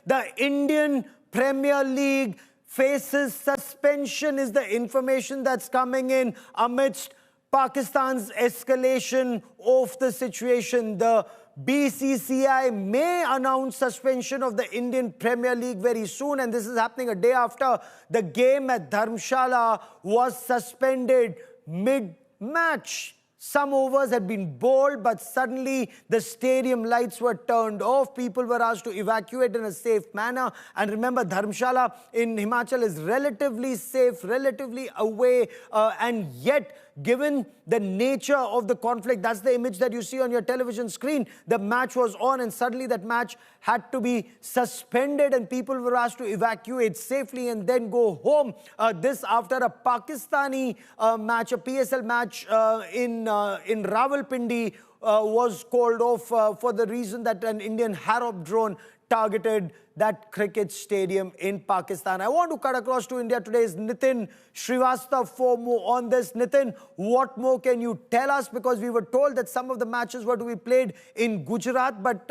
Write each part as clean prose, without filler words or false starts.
The Indian Premier League faces suspension is the information that's coming in amidst Pakistan's escalation of the situation. The BCCI may announce suspension of the Indian Premier League very soon, and this is happening a day after the game at Dharamshala was suspended mid-match. Some overs had been bowled, but suddenly the stadium lights were turned off. People were asked to evacuate in a safe manner. And remember, Dharamshala in Himachal is relatively safe, relatively away. And yet, given the nature of the conflict, that's the image that you see on your television screen. The match was on, and suddenly that match had to be suspended, and people were asked to evacuate safely and then go home. This after a Pakistani match, a PSL match in Rawalpindi was called off for the reason that an Indian Harop drone targeted that cricket stadium in Pakistan. I want to cut across to India. Today's Nitin Srivastava for more on this. Nitin, what more can you tell us? Because we were told that some of the matches were to be played in Gujarat, but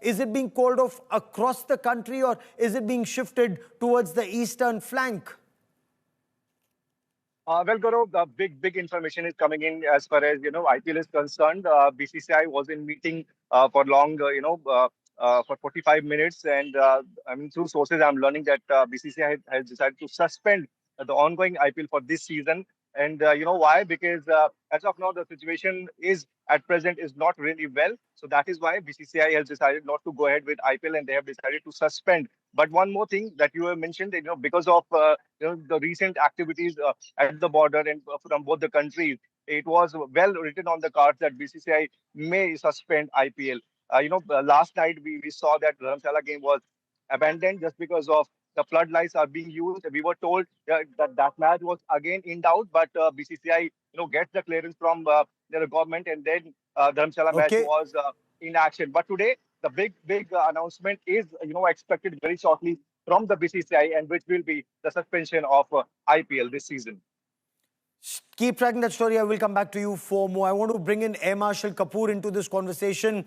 is it being called off across the country, or is it being shifted towards the eastern flank? Well, Gaurav, the big information is coming in as far as, IPL is concerned. BCCI was in meeting for long, for 45 minutes. And through sources, I'm learning that BCCI has decided to suspend the ongoing IPL for this season. And you know why? Because as of now, the situation is at present is not really well. So that is why BCCI has decided not to go ahead with IPL, and they have decided to suspend. But one more thing that you have mentioned, because of the recent activities at the border and from both the countries, it was well written on the cards that BCCI may suspend IPL. Last night we saw that Dharamshala game was abandoned just because of the floodlights are being used. We were told that match was again in doubt, but BCCI gets the clearance from the government, and then Dharamshala match was in action. But today the big announcement is expected very shortly from the BCCI, and which will be the suspension of IPL this season. Keep tracking that story. I will come back to you for more. I want to bring in Air Marshal Kapoor into this conversation.